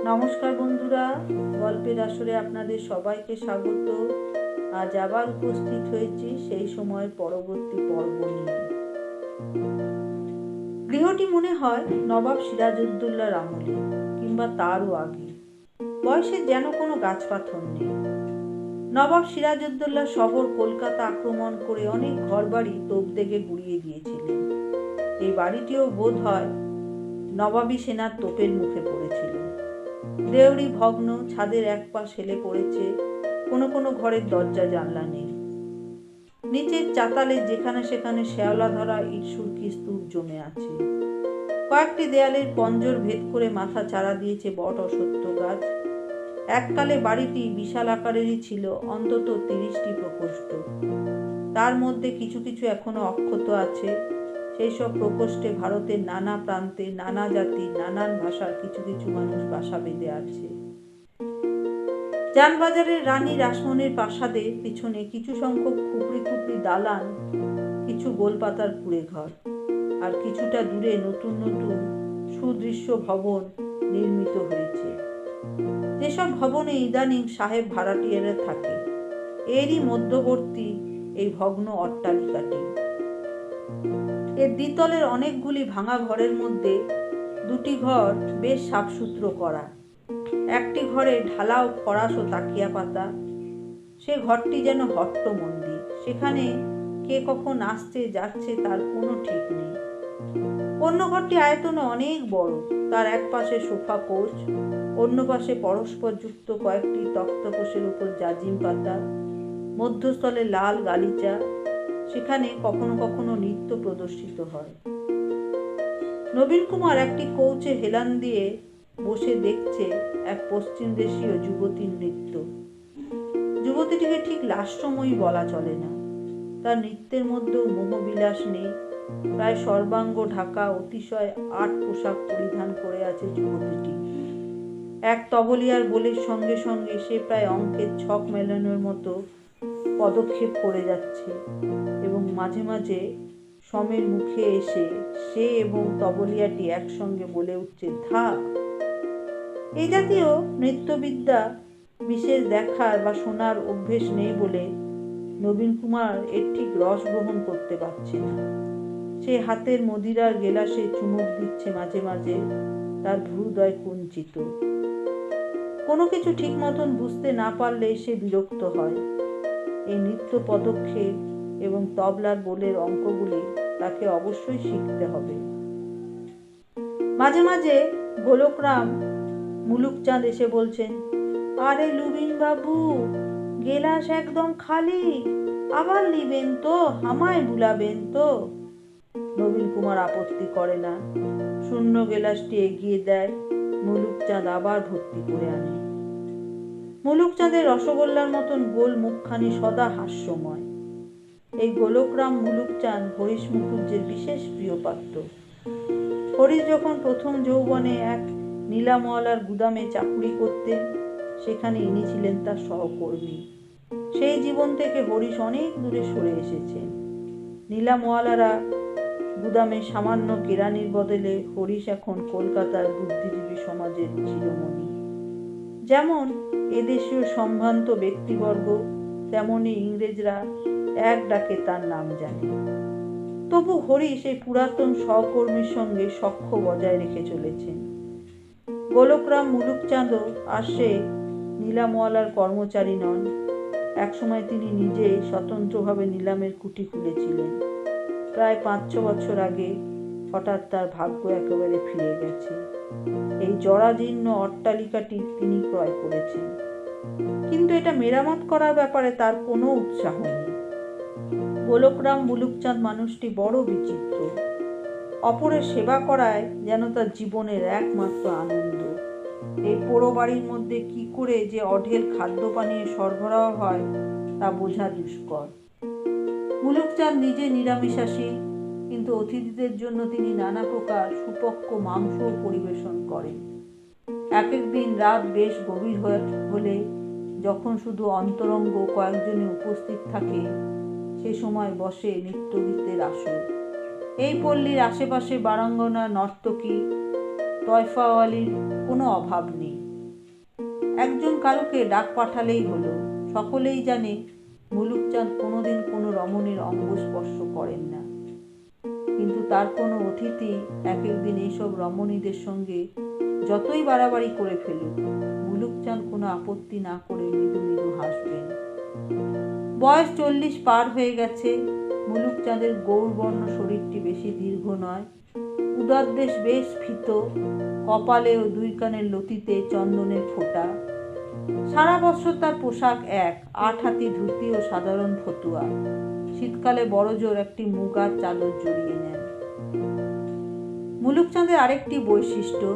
নমস্কার বন্ধুরা, গল্পের আসরে আপনাদের সবাইকে স্বাগত। আজ আবার উপস্থিত হয়েছি সেই সময়ের পরবর্তী পর্ব নিয়ে। গৃহটি মনে হয় নবাব সিরাজউদ্দৌলার আমলে কিংবা তারও আগে। বয়সের যেন কোনো গাছপাথর নেই। নবাব সিরাজউদ্দৌলা শহর কলকাতা আক্রমণ করে অনেক ঘরবাড়ি তোপদেগে গুড়িয়ে দিয়েছিলেন। এই বাড়িটিও বোধ হয় নবাবী সেনার তোপের মুখে পড়েছিল। দেউড়ি ভগ্ন, ছাদের এক পাশ হেলে পড়েছে, কোনো কোনো ঘরের দরজা জানলা নেই। নিচের চাতালে যেখানে সেখানে শেওলা ধরা ইট সুরকি স্তূপ জমে আছে। কয়েকটি দেয়ালের পঞ্জর ভেদ করে মাথা চারা দিয়েছে বট অশ্বত্থ গাছ। এককালে বাড়িটি বিশাল আকারেরই ছিল, অন্তত 30টি প্রকোষ্ঠ। তার মধ্যে কিছু কিছু এখনো অক্ষত আছে। সেই সব প্রকোষ্ঠে ভারতের নানা প্রান্তে নানা জাতি নানান ভাষার কিছু কিছু মানুষ বাসা বেঁধে আছে। জানবাজারের রানী রাসমণির প্রাসাদের পিছনে কিছু সংখ্যক খুপড়ি খুপড়ি দালান, কিছু গোলপাতার কুঁড়ে ঘর, আর কিছুটা দূরে নতুন নতুন সুদৃশ্য ভবন নির্মিত হয়েছে। যেসব ভবনে ইদানিং সাহেব ভাড়াটিয়ারা থাকে, এরই মধ্যবর্তী এই ভগ্ন অট্টালিকাটি। এর দ্বিতলের অনেকগুলি ভাঙা ঘরের মধ্যে দুটি ঘর বেশ সাফসুতরো করা। একটি ঘরে ঢালাও ফরাশ ও তাকিয়া পাতা। সে ঘরটি যেন হট্ট মন্দির। সেখানে কে কখন আসছে যাচ্ছে তার কোনো ঠিক নেই। অন্য ঘরটি আয়তনে অনেক বড়। তার এক পাশে সোফা কোচ, অন্য পাশে পরস্পর যুক্ত কয়েকটি তক্তপোষের উপর জাজিম পাতা, মধ্যস্থলে লাল গালিচা। সেখানে কখনো কখনো নৃত্য প্রদর্শিত হয়। নবীন কুমার একটি কৌচে হেলান দিয়ে বসে দেখছে এক পশ্চিম দেশীয় যুবতীর নৃত্য। যুবতীটিকে ঠিক লাস্যময়ী বলা চলে না। তার নৃত্যের মধ্যেও মোহবিলাস নেই। প্রায় সর্বাঙ্গ ঢাকা অতিশয় আট পোশাক পরিধান করে আছে যুবতীটি। এক তবলিয়ার বোলের সঙ্গে সঙ্গে সে প্রায় অঙ্কের ছক মেলানোর মতো পদক্ষেপ করে যাচ্ছে, এবং মাঝে মাঝে সমের মুখে এসে সে এবং তবলিয়াটি একসঙ্গে বলে উঠছে ধা। এই জাতীয় নৃত্যবিদ্যা বিশেষ দেখার বা শোনার অভ্যেস নেই বলে নবীন কুমার এর ঠিক রস গ্রহণ করতে পারছে না। সে হাতের মদিরার গেলাসে চুমুক দিচ্ছে মাঝে মাঝে, তার ভ্রুদয় কুঞ্চিত। কোনো কিছু ঠিক মতন বুঝতে না পারলে সে বিরক্ত হয়। এই নৃত্য পদক্ষেপ এবং তবলার বোলের অঙ্কগুলি তাকে অবশ্যই শিখতে হবে। মাঝে মাঝে গোলকরাম মুলুকচাঁদ এসে বলছেন, আরে লুবিন বাবু, গেলাস একদম খালি, আবার নিবেন তো, আমায় বুলাবেন তো? নবীন কুমার আপত্তি করে না। শূন্য গেলাসটি এগিয়ে দেয়। মুলুকচাঁদ আবার ভর্তি করে আনে। মুলুকচাঁদের রসগোল্লার মতন গোল মুখখানি সদা হাস্যময়। এই গোলকরাম মুলুকচাঁদ হরিশ মুখুজ্জের বিশেষ প্রিয় পাত্র। হরিশ যখন প্রথম যৌবনে এক নীলামওয়ালার গুদামে চাকুরি করতেন, সেখানে ইনি ছিলেন তার সহকর্মী। সেই জীবন থেকে হরিশ অনেক দূরে সরে এসেছেন। নীলামওয়ালারা গুদামে সামান্য কেরানির বদলে হরিশ এখন কলকাতার বুদ্ধিজীবী সমাজের শিরোমণি। যেমন এদেশীয় সম্ভ্রান্ত ব্যক্তিবর্গ, তেমনি ইংরেজরা এক ডাকে তার নাম জানে। তবু হরিশ এই পুরাতন সহকর্মীর সঙ্গে সখ্য বজায় রেখে চলেছেন। গোলকরাম মুলুকচাঁদও আর সে নীলামওয়ালার কর্মচারী নন। একসময় তিনি নিজে স্বতন্ত্রভাবে নিলামের কুঠি খুলেছিলেন। প্রায় 5-6 বছর আগে হঠাৎ তার ভাগ্য একেবারে ফিরে গেছে। এই জরাজীর্ণ অট্টালিকাটি তিনি ক্রয় করেছেন, কিন্তু এটা মেরামত করার ব্যাপারে তার কোনো উৎসাহ নেই। গোলকরাম মুলুকচাঁদ মানুষটি বড় বিচিত্র। অপরের সেবা করায় যেন তার জীবনের একমাত্র আনন্দ। এই পোড়ো বাড়ির মধ্যে কি করে যে অঢেল খাদ্য পানীয় সরবরাহ হয় তা বোঝা দুষ্কর। মুলুকচাঁদ নিজে নিরামিষাশী, কিন্তু অতিথিদের জন্য তিনি নানা প্রকার সুপক্ক মাংসও পরিবেশন করেন। এক একদিন রাত বেশ গভীর হলে, যখন শুধু অন্তরঙ্গ কয়েকজনে উপস্থিত থাকে, সে সময় বসে নৃত্যগীতের আসর। এই পল্লীর আশেপাশে বারাঙ্গনা নর্তকী তয়ফাওয়ালির কোনো অভাব নেই। একজন কারুকে ডাক পাঠালেই হলো। সকলেই জানে মুলুকচাঁদ কোনোদিন কোনো রমণীর অঙ্গ স্পর্শ করেন না, কিন্তু তার কোনো অতিথি এক একদিন এইসব রমণীদের সঙ্গে যতই বাড়াবাড়ি করে ফেলুক, মুলুকচাঁদ কোনো আপত্তি না করে মৃদু মৃদু হাসবেন। বয়স 40 পার হয়ে গেছে। মুলুকচাঁদের গৌরবর্ণ শরীরটি বেশি দীর্ঘ নয়, উদরদেশ বেশ ফিত, কপালে ও 2 কানের লতিতে চন্দনের ফোঁটা। সারা বছর তার পোশাক এক, 8 হাতি ধুতি ও সাধারণ ফতুয়া। শীতকালে বড়জোর একটি মুগার চাদর জড়িয়ে নেন। মুলুকচাঁদের আরেকটি বৈশিষ্ট্য,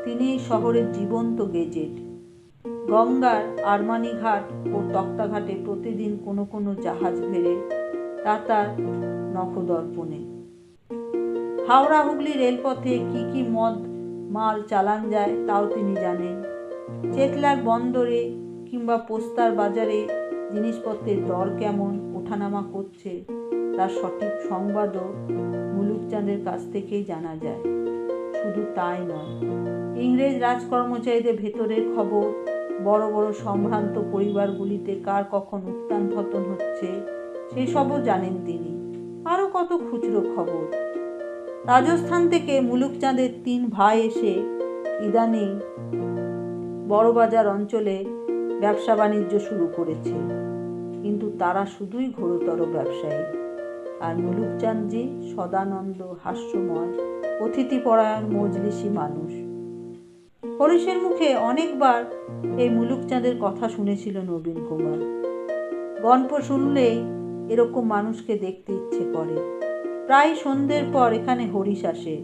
তিনি শহরের জীবন্ত গেজেট। গঙ্গার আরমানি ঘাট ও তক্তা ঘাটে প্রতিদিন কোনো কোনো জাহাজ ভেড়ে, তা তার নখদর্পণে। হাওড়া হুগলি রেলপথে কি কি মদ মাল চালান যায় তাও তিনি জানেন। চেতলার বন্দরে কিংবা পোস্তার বাজারে জিনিসপত্রের দর কেমন ওঠানামা করছে তার সঠিক সংবাদও মুলুকচাঁদের কাছ থেকেই জানা যায়। শুধু তাই নয়, ইংরেজ রাজকর্মচারীদের ভেতরের খবর, বড় বড় সম্ভ্রান্ত পরিবারগুলিতে কার কখন উত্থান পতন হচ্ছে সেসবও জানেন তিনি। আরও কত খুচরো খবর। রাজস্থান থেকে মুলুকচাঁদের 3 ভাই এসে ইদানিং বড়বাজার অঞ্চলে ব্যবসা বাণিজ্য শুরু করেছে, কিন্তু তারা শুধুই ঘোরতর ব্যবসায়ী। আর মুলুকচাঁদজি সদানন্দ, হাস্যময়, অতিথিপরায়ণ, মজলিসি মানুষ। হরিশের মুখে অনেকবার এই মুলুকচাঁদের কথা শুনেছিল নবীন কুমার। গল্প শুনলেই এরকম মানুষকে দেখতে ইচ্ছে করে। প্রায় সন্ধ্যের পর এখানে হরিশ আসে।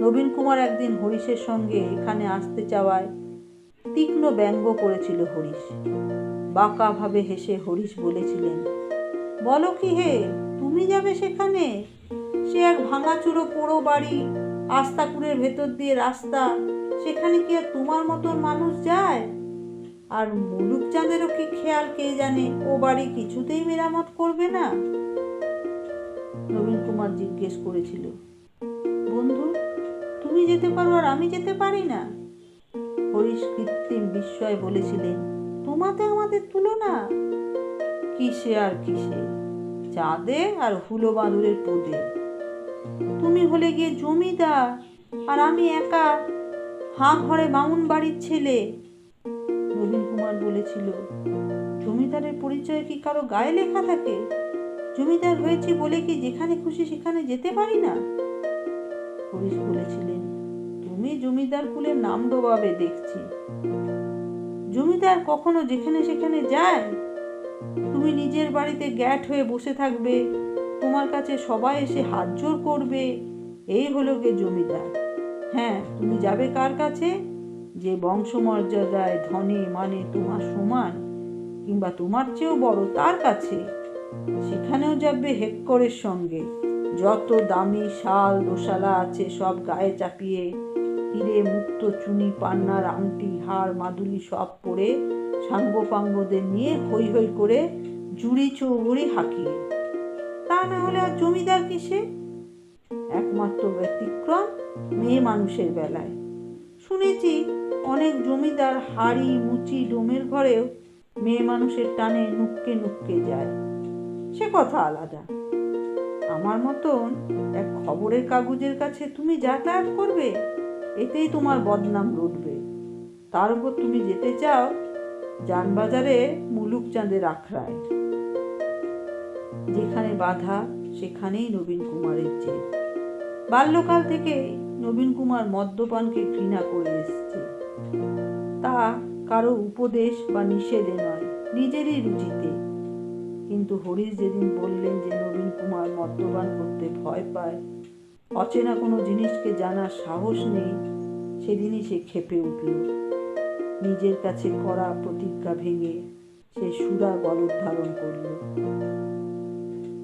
নবীন কুমার একদিন হরিশের সঙ্গে এখানে আসতে চাওয়ায় তীক্ষ্ণ ব্যঙ্গ করেছিল হরিশ। বাঁকাভাবে হেসে হরিশ বলেছিলেন, বলো কি হে, তুমি যাবে সেখানে? সে এক ভাঙাচুরো পোড়ো বাড়ি, আস্তাকুড়ের ভেতর দিয়ে রাস্তা, সেখানে কি আর তোমার মতন মানুষ যায়? আর মুলুকচাঁদেরও কি খেয়াল কে জানে ও বাড়ি কিছুতেই মেরামত করবে না? নবীন কুমার জিজ্ঞেস করেছিল, বন্ধু তুমি যেতে পারো আর আমি যেতে পারি না? হরিশ কৃত্রিম বিস্ময় বলেছিলেন, তোমাতে আমাদের তুলনা? কিসে আর কিসে, চাঁদে আর হুলো বাঁদুরের পোদে। তুমি হলে গিয়ে জমিদার আর আমি একা হাঁ ঘরে বামুন বাড়ির ছেলে। নবীন কুমার বলেছিল, জমিদারের পরিচয় কি কারো গায়ে লেখা থাকে? জমিদার হয়েছি বলে কি যেখানে খুশি সেখানে যেতে পারি না? হরিশ বলেছিলেন, তুমি জমিদার কুলের নাম ডোবাবে দেখছি। জমিদার কখনো যেখানে সেখানে যায়? তুমি নিজের বাড়িতে গ্যাট হয়ে বসে থাকবে, তোমার কাছে সবাই এসে হাত জোর করবে, এই হলো গে জমিদার। হ্যাঁ, তুমি যাবে কার কাছে? যে বংশমর্যাদায় ধনে মানে তোমার সমান কিংবা তোমার চেয়েও বড় তার কাছে। সেখানেও যাবে হেক্করের সঙ্গে, যত দামি শাল দোশালা আছে সব গায়ে চাপিয়ে, হিরে মুক্ত চুনি পান্নার আংটি হার মাদুলি সব পরে সাঙ্গপাঙ্গদের নিয়ে হৈ হৈ করে জুড়ি চৌবড়ি হাঁকিয়ে। তা না হলে আর জমিদার কিসে? একমাত্র ব্যতিক্রম মেয়ে মানুষের বেলায়। শুনেছি অনেক জমিদার হাড়ি মুচি ডোমের ঘরেও মেয়ে মানুষের টানে নুক্কে নুক্কে যায়, সে কথা আলাদা। আমার মতন এক খবরের কাগজের কাছে তুমি যাতায়াত করবে, এতেই তোমার বদনাম রটবে। তার উপর তুমি যেতে চাও জানবাজারে মুলুকচাঁদের আখড়ায়। যেখানে বাধা সেখানেই নবীন কুমারের জেদ। বাল্যকাল থেকে নবীন কুমার মদ্যপানকে ঘৃণা করে এসেছে। তা কারো উপদেশ বা নিষেধে নয়, নিজেরই রুচিতে। কিন্তু হরিশ যেদিন বললেন যে নবীন কুমার মদ্যপান করতে ভয় পায়, অচেনা কোনো জিনিসকে জানার সাহস নেই, সেদিনই সে ক্ষেপে উঠল। নিজের কাছে করা প্রতিজ্ঞা ভেঙে সে সুরা গলদ ধারণ করল।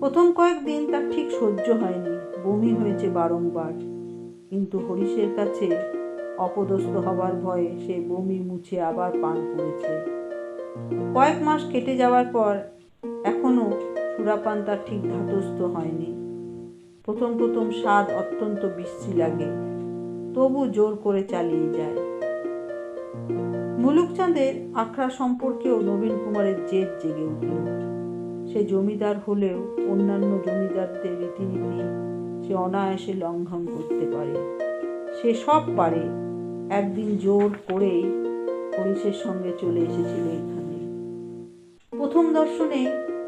প্রথম কয়েকদিন তার ঠিক সহ্য হয়নি, বমি হয়েছে বারংবার। কিন্তু হরিশের কাছে অপদস্থ হবার ভয়ে সে বমি মুছে আবার পান করেছে। কয়েক মাস কেটে যাওয়ার পর এখনো সুরাপান তার ঠিক ধাতস্থ হয়নি। প্রথম প্রথম স্বাদ অত্যন্ত বিশ্রী লাগে, তবু জোর করে চালিয়ে যায়। মুলুকচাঁদের আখড়া সম্পর্কেও নবীন কুমারের জেদ জেগে উঠল। সে জমিদার হলেও অন্যান্য জমিদারদের রীতিনীতি সে অনায়াসে লঙ্ঘন করতে পারে। সে সব পারে। একদিন জোর করেই হরিশের সঙ্গে চলে এসেছিল এখানে। প্রথম দর্শনে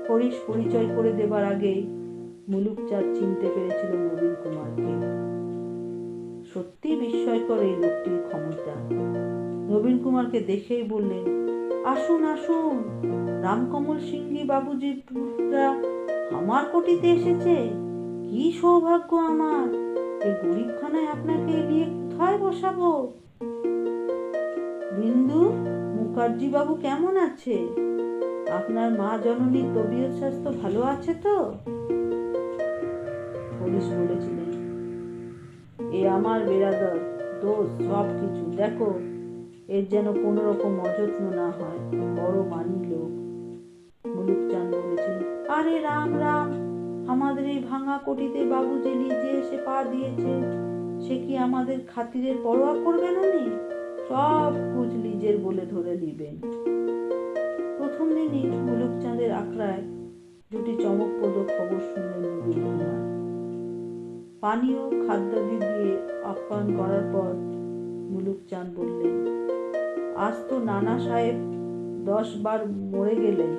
হরিশ পরিচয় করে দেবার আগেই মুলুকচাঁদ চিনতে পেরেছিল নবীন কুমারকে। সত্যি বিস্ময়কর এই লোকটির ক্ষমতা। নবীন কুমারকে দেখেই বললেন, আসুন আসুন, রামকমল সিংহী বাবুজিরা আমার কোটিতে এসেছে। কি সৌভাগ্য আমার! এই গরিবখানায় আপনাকে নিয়ে কোথায় বসাবো? বিন্দু মুখার্জি বাবু কেমন আছে? আপনার মা জননীর তবিয়ত স্বাস্থ্য ভালো আছে তো? হরিশ বলেছিলেন, এ আমার বেরাদর, দোষ সব কিছু। দেখো এর যেন কোনো রকম অযত্ন না হয়, বড় মানি লোক। মুলুকচাঁদ বলেছিলেন, আরে রাম রাম, আমাদের এই ভাঙা কোটিতে বাবুজি লিজে এসে পা দিয়েছে, সে কি আমাদের খাতিরের পরোয়া করবেন উনি? সব কুচ লিজের বলে ধরে নিবেন। প্রথম দিনই মুলুকচাঁদের আখড়ায় দুটি চমকপ্রদ খবর শুনলেন নবীন কুমার। পানীয় খাদ্যাদি দিয়ে আপ্যায়ন করার পর মুলুকচাঁদ বললেন, আজ তো নানা সাহেব 10 বার মরে গেলেন।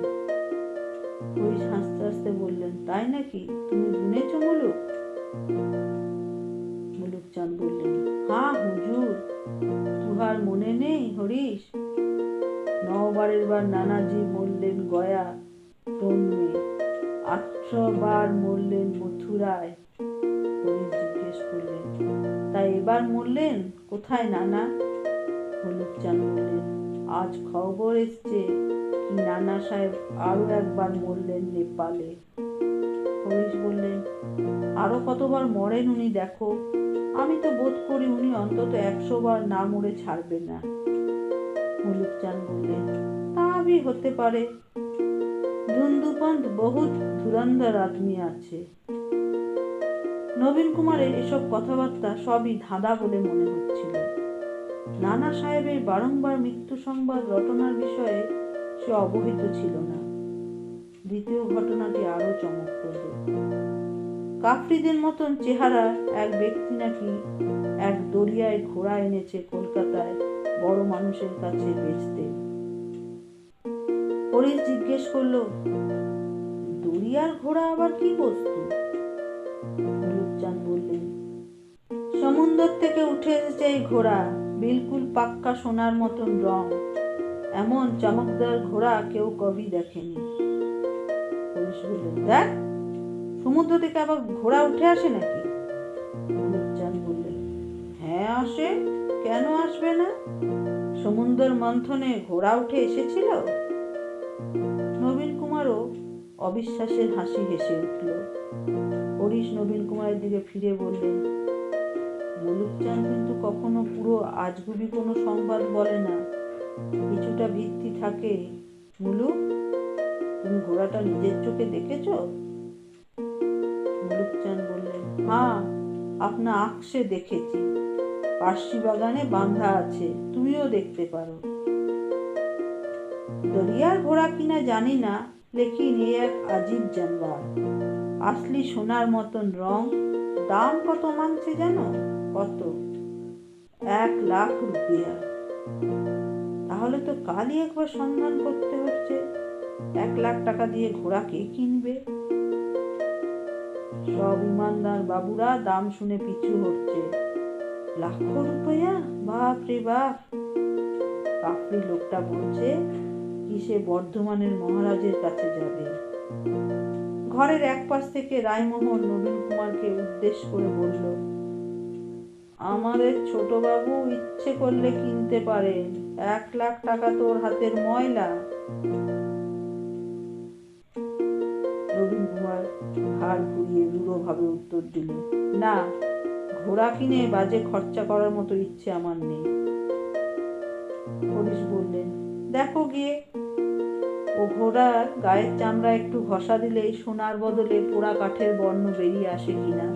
হরিশ হাসতে হাসতে বললেন, তাই নাকি? তুমি গুনেছ মুলুক? মুলুকচাঁদ বললেন, হ্যাঁ হুজুর। তুহার মনে নেই হরিশ? 9 বারের বার নানাজি মরলেন গয়া টনমে, 18 বার মরলেন মথুরায়। হরিশ জিজ্ঞেস করলেন, তাই এবার মরলেন কোথায় নানা? মুলুকচাঁদ বললেন, আজ খবর এসছে কি নানা সাহেব আরো একবার মরলেন নেপালে। হরিশ বললেন, আরো কতবার মরেন উনি দেখো, আমি তো বোধ করি উনি অন্তত 100 বার না মরে ছাড়বেন না। মুলুকচাঁদ বললেন, তা भी হতে পারে, ধুন্দুপন্ত বহুত ধুরন্ধর আদমি আছে। নবীন কুমারের এসব কথাবার্তা সবই ধাঁধা বলে মনে হচ্ছিল। নানা সাহেবের বারংবার মৃত্যু সংবাদ রটনার বিষয়ে সে অবহিত ছিল না। দ্বিতীয় ঘটনাটি আরো চমকপ্রদ। কাফরিদের মতন চেহারা এক ব্যক্তি নাকি এক দরিয়ায় ঘোড়া এনেছে কলকাতায় বড় মানুষের কাছে বেচতে। হরিশ জিজ্ঞেস করলো, দরিয়ার ঘোড়া আবার কি বস্তু? মুলুকচাঁদ বললেন, সমুদ্র থেকে উঠে এসেছে এই ঘোড়া, বিলকুল পাক্কা সোনার মতন রং। এমন চমকদার ঘোড়া কেউ কবি দেখেনি। হরিশ বললেন, দেখ, সমুদ্র থেকে আবার ঘোড়া উঠে আসে নাকি? মুলুকচাঁদ বললেন, হ্যাঁ আসে, কেন আসবে না? সমুদ্র মন্থনে ঘোড়া উঠে এসেছিল। নবীন কুমারও অবিশ্বাসের হাসি হেসে উঠল। হরিশ নবীন কুমারের দিকে ফিরে বললেন, মুলুকচাঁদ কিন্তু কখনো পুরো আজগুবি কোনো সংবাদ বলে না, কিছুটা ভিত্তি থাকে। মুলুক, তুমি ঘোড়াটা নিজের চোখে দেখেছো? মুলুকচাঁদ বললেন, হ্যাঁ, আপনা আঁখসে দেখেছি, পার্সি বাগানে বাঁধা আছে, তুমিও দেখতে পারো। দরিয়ার ঘোড়া কিনা জানি না, লেকিন এ এক আজীব জানবার, আসলি সোনার মতন রং। দাম কত মানছে জানো? কত? 1 লাখ রুপিয়া। তাহলে তো কালই একবার সন্ধান করতে হচ্ছে। 1 লাখ টাকা দিয়ে ঘোড়া কে কিনবে? সব ইমানদার বাবুরা দাম শুনে পিছু হচ্ছে। 1 লাখ রুপিয়া? বাপ রে বাপ! কাফরি লোকটা বলছে কি সে বর্ধমানের মহারাজের কাছে যাবে। ঘরের এক পাশ থেকে রায়মোহন নবীন কুমারকে উদ্দেশ্য করে বলল, আমাদের ছোট বাবু ইচ্ছে করলে কিনতে পারেন, 1 লাখ টাকা তোর হাতের ময়লা। নবীন কুমার ঘাড় ঘুরিয়ে রূঢ়ভাবে উত্তর দিলেন, না, ঘোড়া কিনে বাজে খরচা করার মতো ইচ্ছে আমার নেই। হরিশ বললেন, দেখো গিয়ে, ও ঘোড়ার গায়ের চামড়া একটু ঘষা দিলেই সোনার বদলে পোড়া কাঠের বর্ণ বেরিয়ে আসে কিনা।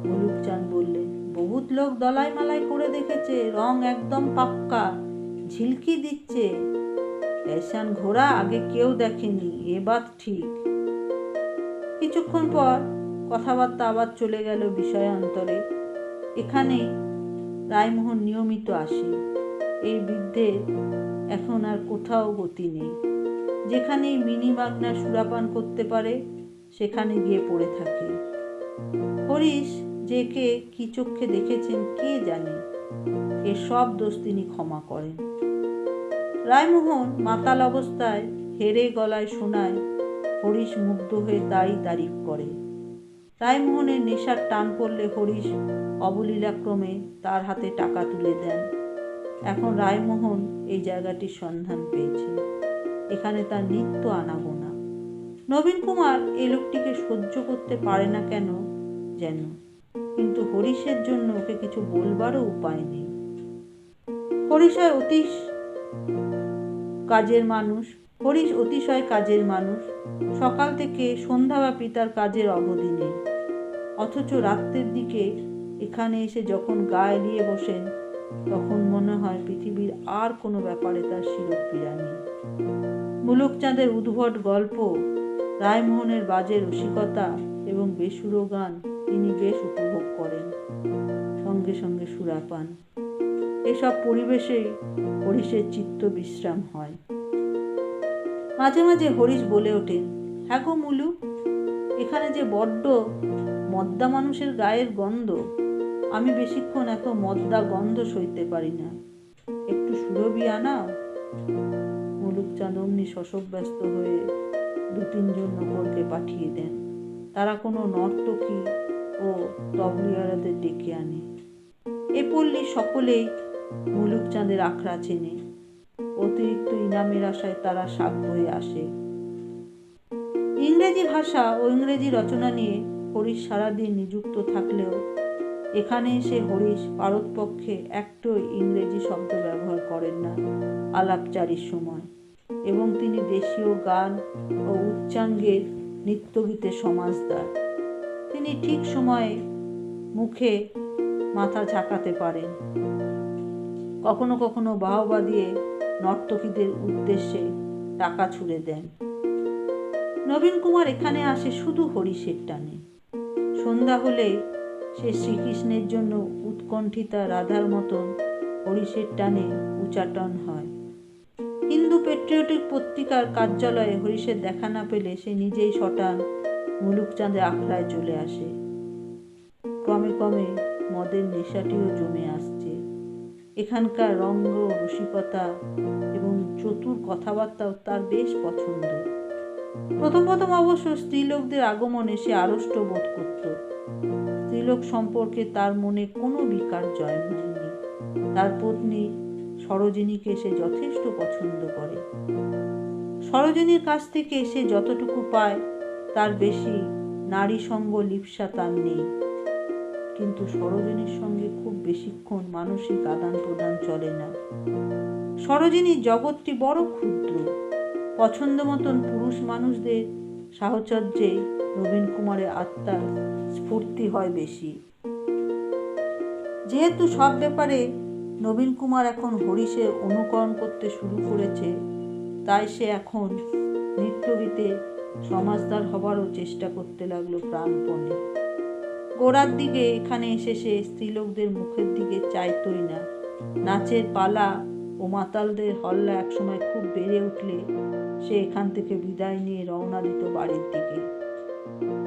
মুলুকচাঁদ বললেন, বহুত লোক পালক দলাই মালাই করে দেখেছে, রং একদম পাক্কা, ঝিলকি দিচ্ছে। ফ্যাশন ঘোড়া আগে কেউ দেখেনি, এবার ঠিক। কিছুক্ষণ পর কথাবার্তা আবার চলে গেল বিষয়ান্তরে। এখানে রায়মোহন নিয়মিত আসে। এই বৃদ্ধের এখন আর কোথাও গতি নেই। যেখানেই মিনি মাগনা সুরাপান করতে পারে সেখানে গিয়ে পড়ে থাকে। হরিশ যে কে কি চোখে দেখেছেন কে জানে, এর সব দোষ তিনি ক্ষমা করেন। রায়মোহন মাতাল অবস্থায় হেরে গলায় শোনায়, হরিশ মুগ্ধ হয়ে তাই তারিফ করে। রায়মোহনের নেশার টান পড়লে হরিশ অবলীলাক্রমে তার হাতে টাকা তুলে দেন। এখন রায়মোহন এই জায়গাটির সন্ধান পেয়েছে। এখানে তার নিত্য আনাগোনা। নবীন কুমার এই লোকটিকে সহ্য করতে পারে না কেন যেন, কিন্তু হরিশের জন্য ওকে কিছু বলবারও উপায় নেই। হরিশ অতিশয় কাজের মানুষ। সকাল থেকে সন্ধ্যাব্যাপী তার কাজের অবধি নেই। অথচ রাত্রের দিকে এখানে এসে যখন গা এলিয়ে বসেন, তখন মনে হয় পৃথিবীর আর কোনো ব্যাপারে তার শিরোপীড়া নেই। মুলুকচাঁদের উদ্ভট গল্প, রায়মোহনের বাজে রসিকতা এবং বেসুরো গান তিনি বেশ উপভোগ করেন। সঙ্গে সঙ্গে সুরাপান। এসব পরিবেশেই হরিশের চিত্ত বিশ্রাম হয়। মাঝে মাঝে হরিশ বলে ওঠেন, হ্যাঁ গো মুলু, এখানে যে বড্ড মদ্দা মানুষের গায়ের গন্ধ, আমি বেশিক্ষণ এত মদ্দা গন্ধ সইতে পারি না, একটু সুরভি আনাও। মুলুকচাঁদ অমনি শশব্যস্ত হয়ে 2-3 জন নকরকে পাঠিয়ে দেন। তারা কোনো নর্তকী ও তবলিয়ারাদের ডেকে আনে। এ পল্লী সকলেই মুলুকচাঁদের আখড়া চেনে। অতিরিক্ত ইনামের আশায় তারা শাক বয়ে আসে। ইংরেজি ভাষা ও ইংরেজি রচনা নিয়ে হরিশ সারাদিন নিযুক্ত থাকলেও এখানে এসে হরিশ পারতপক্ষে একটু ইংরেজি শব্দ ব্যবহার করেন না আলাপচারির সময়, এবং তিনি দেশীয় গান ও উচ্চাঙ্গের নৃত্যগীতের সমাজদার। তিনি ঠিক সময়ে মুখে মাথা ঝাঁকাতে পারেন। কখনো কখনো বাহবা দিয়ে নর্তকীদের উদ্দেশ্যে টাকা ছুড়ে দেন। নবীন কুমার এখানে আসে শুধু হরিশের টানে। সন্ধ্যা হলে সে শ্রীকৃষ্ণের জন্য উৎকণ্ঠিতা রাধার মতন হরিশের টানে উচাটন হয়। হিন্দু পেট্রিয়টিক পত্রিকার কার্যালয়ে হরিশের দেখা না পেলে সে নিজেই শটান মুলুকচাঁদের আখড়ায় চলে আসে। ক্রমে ক্রমে মদের নেশাটিও জমে আসছে। এখানকার রঙ্গ, রসিকতা এবং চতুর কথাবার্তাও তার বেশ পছন্দ। প্রথম প্রথম অবশ্য স্ত্রীলোকদের আগমনে সে আড়ষ্ট বোধ করত। স্ত্রীলোক সম্পর্কে তার মনে কোনো বিকার জন্ম হয়নি। তার পত্নী সরোজিনীকে সে যথেষ্ট পছন্দ করে। সরোজিনীর কাছ থেকে সে যতটুকু পায় তার বেশি নারী সঙ্গ লিপ্সা তার নেই। কিন্তু সরোজিনীর সঙ্গে খুব বেশিক্ষণ মানসিক আদান প্রদান চলে না। সরোজিনীর জগৎটি বড় ক্ষুদ্র। পছন্দ মতন পুরুষ মানুষদের সাহচর্যে নবীন কুমারের আত্মার স্ফূর্তি হয় বেশি। যেহেতু সব ব্যাপারে নবীন কুমার এখন হরিশের অনুকরণ করতে শুরু করেছে, তাই সে এখন নৃত্যগীতে সমাজদার হবারও চেষ্টা করতে লাগলো প্রাণপণে। গোড়ার দিকে এখানে এসে সে স্ত্রীলোকদের মুখের দিকে চাইতই না। নাচের পালা ও মাতালদের হল্লা একসময় খুব বেড়ে উঠলে সে এখান থেকে বিদায় নিয়ে রওনা দিত বাড়ির দিকে।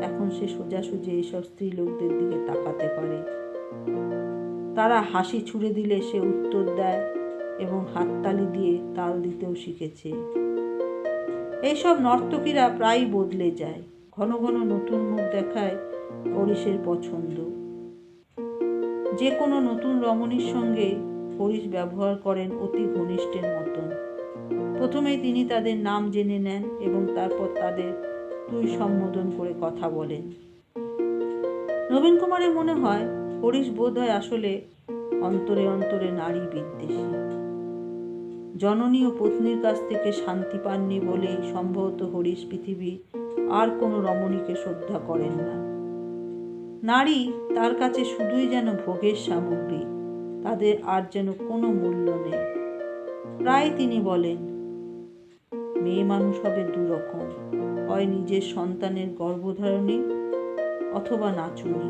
এখন সে সোজাসুজি এইসব স্ত্রীলোকদের দিকে তাকাতে পারে। তারা হাসি ছুড়ে দিলে সে উত্তর দেয় এবং হাততালি দিয়ে তাল দিতেও শিখেছে। এইসব নর্তকীরা প্রায়ই বদলে যায়। ঘন ঘন নতুন মুখ দেখায় হরিশের পছন্দ। যে কোনো নতুন রমণীর সঙ্গে হরিশ ব্যবহার করেন অতি ঘনিষ্ঠের মতন। প্রথমেই তিনি তাদের নাম জেনে নেন এবং তারপর তাদের তুই সম্বোধন করে কথা বলেন। নবীন কুমারের মনে হয় হরিশ বোধ হয় আসলে অন্তরে অন্তরে নারী বিদ্বেষী। জননী ও পত্নীর কাছ থেকে শান্তি পাননি বলেই সম্ভবত হরিশ পৃথিবীর আর কোনো রমণীকে শ্রদ্ধা করেন না। নারী তার কাছে শুধুই যেন ভোগের সামগ্রী, তাদের আর যেন কোনো মূল্য নেই। প্রায় তিনি বলেন, মেয়ে মানুষ হবে দুরকম, হয় নিজের সন্তানের গর্ভধারণী অথবা নাচুনি।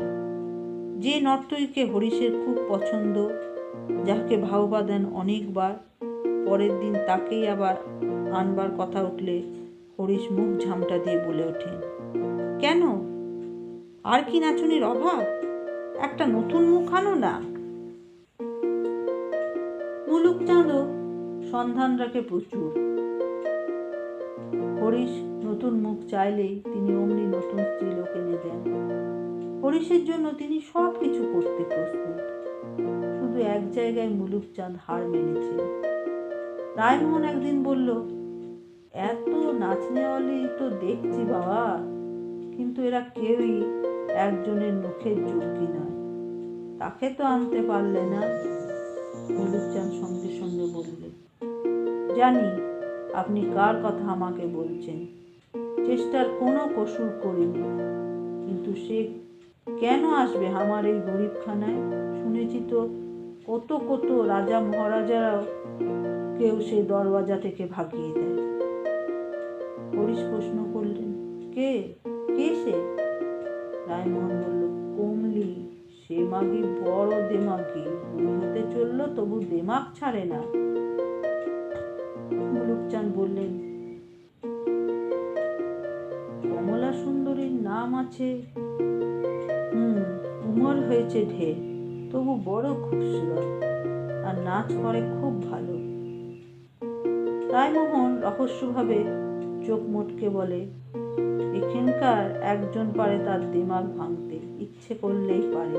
যে নর্তকীকে হরিশের খুব পছন্দ, যাকে ভাওবা দেন অনেকবার, পরের দিন তাকেই আবার আনবার কথা উঠলে হরিশ মুখ ঝামটা দিয়ে বলে ওঠেন, কেন, আর কি নাচুনির অভাব? একটা নতুন মুখ আনো না। মুলুকচাঁদও সন্ধান রাখে প্রচুর। হরিশ নতুন মুখ চাইলেই তিনি অমনি নতুন স্ত্রীলোক এনে দেন। হরিশের জন্য তিনি সব কিছু করতে প্রস্তুত। শুধু এক জায়গায় মুলুকচাঁদ হার মেনেছে। রায়মোহন একদিন বলল, এত নাচনেওয়ালি তো দেখছি বাবা, কিন্তু এরা কেউই একজনের মুখের যোগ্যী নয়, তাকে তো আনতে পারলে না। মুলুকচাঁদ সঙ্গে সঙ্গে বললে, জানি আপনি কার কথা আমাকে বলছেন, চেষ্টার কোনো কসুর করিনি, কিন্তু সে কেন আসবে আমার এই গরিবখানায়? শুনেছি তো কত কত রাজা মহারাজারাও কেউ সে দরওয়াজা থেকে ভাগিয়ে দেয়। হরিশ প্রশ্ন করলেন, কে কে সে? রায়মোহন বলল, কমলি, সে মাগি বড় দেমাগি, বুড়ি হতে চলল তবু দেমাগ ছাড়ে না। মুলুকচাঁদ বললেন, কমলা সুন্দরীর নাম আছে, উমর হয়েছে ঢের, তবু বড় খুবসুরত, আর নাচ করে খুব ভালো। রায়মোহন রহস্যভাবে চোখ মোটকে বলে, এখানকার একজন পারে তার দিমাগ ভাঙতে, ইচ্ছে করলেই পারে।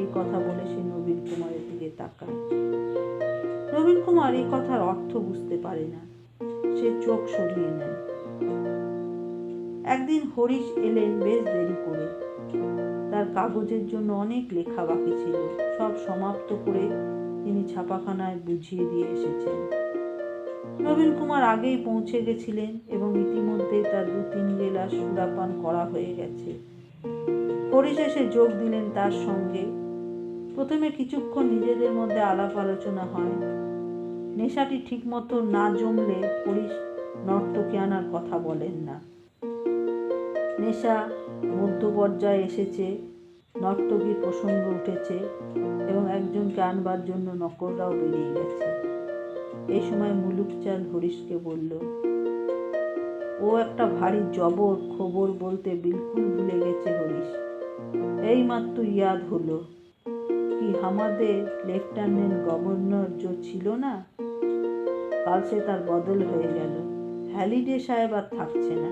এই কথা বলে সে নবীন কুমারের দিকে তাকায়। নবীন কুমার এই কথার অর্থ বুঝতে পারে না, সে চোখ সরিয়ে নেয়। একদিন হরিশ এলেন বেশ দেরি করে। তার কাগজের জন্য অনেক লেখা বাকি ছিল, সব সমাপ্ত করে তিনি ছাপাখানায় বুঝিয়ে দিয়ে এসেছেন। নবীন কুমার আগেই পৌঁছে গেছিলেন এবং ইতিমধ্যেই তার 2-3 গেলাস সুরাপান করা হয়ে গেছে। হরিশ এসে যোগ দিলেন তার সঙ্গে। প্রথমে কিছুক্ষণ নিজেদের মধ্যে আলাপ আলোচনা হয়। নেশাটি ঠিক মতো না জমলে হরিশ নর্তকী আনার কথা বলেন না। নেশা মধ্য পর্যায়ে এসেছে, নর্তকীর প্রসঙ্গ উঠেছে এবং একজনকে আনবার জন্য নকররাও বেরিয়ে গেছে। এই সময় মুলুকচাঁদ হরিশকে বলল, ও একটা ভারী জবর খবর বলতে বিলকুল ভুলে গেছে হরিশ, এই মাত্র ইয়াদ হলো। কি আমাদের লেফটেন্যান্ট গভর্নর যে ছিল না, কাল সে তার বদল হয়ে গেল, হ্যালিডে সাহেব আর থাকছে না।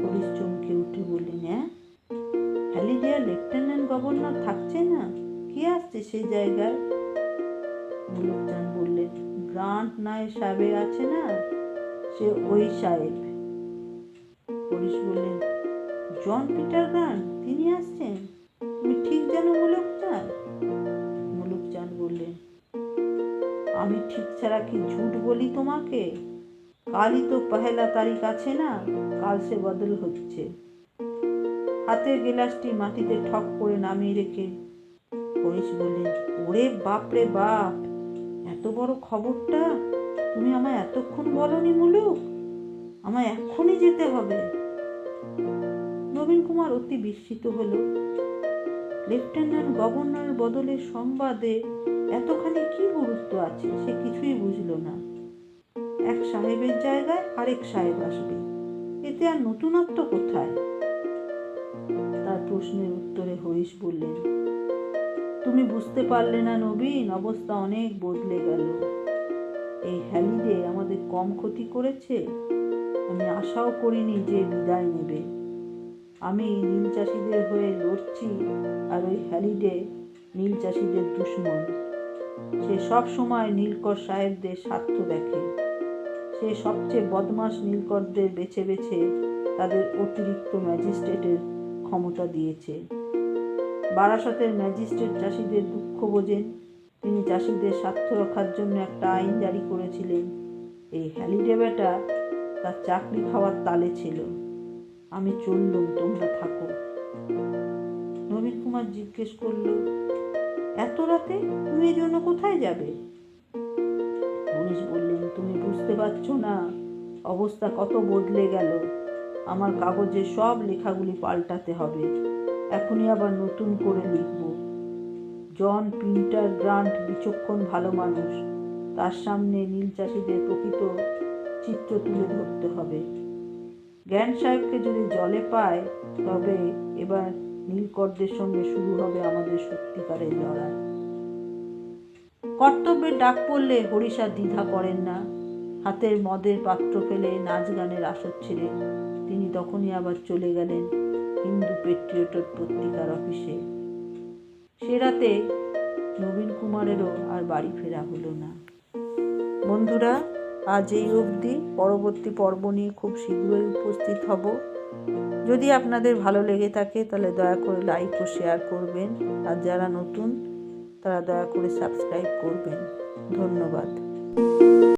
হরিশ চমকে উঠে বললেন, হ্যাঁ, হ্যালিডে আর লেফটেন্যান্ট গভর্নর থাকছে না? কে আসছে সেই জায়গায়? মুলুকচাঁদ বললেন, গ্রান্ট নায়েব সাহেব আছে না, সে ওই সাহেব। হরিশ বললেন, জন পিটার গ্রান্ট, তিনি আসছেন? তুমি ঠিক জানো মুলুকচাঁদ? মুলুকচাঁদ বললেন, আমি ঠিক ছাড়া কি ঝুট বলি তোমাকে? কালই তো 1 তারিখ আছে না, কাল সে বদল হচ্ছে। হাতের গেলাসটি মাটিতে ঠক করে নামিয়ে রেখে হরিশ বললেন, ওরে বাপ রে বাপ, এত বড় খবরটা তুমি আমায় এতক্ষণ বলনি মুলুক, আমায় এক্ষুনি যেতে হবে। নবীন কুমার অতি বিস্মিত হল। লেফটেন্যান্ট গভর্নরের বদলের সংবাদে এতখানি কি গুরুত্ব আছে সে কিছুই বুঝল না। এক সাহেবের জায়গায় আরেক সাহেব আসবে, এতে আর নতুনত্ব কোথায়? তার প্রশ্নের উত্তরে হরিশ বললেন, তুমি বুঝতে পারলে না নবীন, অবস্থা অনেক বদলে গেল। এই হ্যালিডে আমাদের কম ক্ষতি করেছে, আমি আশাও করিনি যে বিদায় নেবে। আমি নীল চাষিদের হয়ে লড়ছি, আর ওই হ্যালিডে নীল চাষিদের দুশ্মন। সে সব সময় নীলকর সাহেবদের স্বার্থ দেখে। সে সবচেয়ে বদমাশ নীলকরদের বেছে বেছে তাদের অতিরিক্ত ম্যাজিস্ট্রেটের ক্ষমতা দিয়েছে। বারাসতের ম্যাজিস্ট্রেট চাষিদের দুঃখ বোঝেন, তিনি চাষিদের স্বার্থ রক্ষার জন্য একটা আইন জারি করেছিলেন। এই হ্যালিডে বেটা তার চাকরি খাওয়ার তালে ছিল। আমি চললুম, তোমরা থাকো। নবীন কুমার জিজ্ঞেস করলো, এত রাতে তুমি এই জন্য কোথায় যাবে? হরিশ বললেন, তুমি বুঝতে পারছো না, অবস্থা কত বদলে গেল। আমার কাগজে সব লেখাগুলি পাল্টাতে হবে, এখনই আবার নতুন করে লিখব। জন পিন্টার গ্রান্ট বিচক্ষণ ভালো মানুষ, তার সামনে নীল চাষিদের প্রকৃত চিত্র তুলে ধরতে হবে। গ্র্যান্ট সাহেবকে যদি জলে পায়, তবে এবার নীলকরদের সঙ্গে শুরু হবে আমাদের সত্যিকারের লড়াই। কর্তব্যের ডাক পড়লে হরিশ আর দ্বিধা করেন না। হাতের মদের পাত্র ফেলে নাচ গানের আসর ছেড়ে তিনি তখনই আবার চলে গেলেন হিন্দু পেট্রিয়টের পত্রিকার অফিসে। সে রাতে নবীন কুমারেরও আর বাড়ি ফেরা হলো না। বন্ধুরা, আজ এই অবধি। পরবর্তী পর্ব নিয়ে খুব শীঘ্রই উপস্থিত হব। যদি আপনাদের ভালো লেগে থাকে তাহলে দয়া করে লাইক ও শেয়ার করবেন, আর যারা নতুন তারা দয়া করে সাবস্ক্রাইব করবেন। ধন্যবাদ।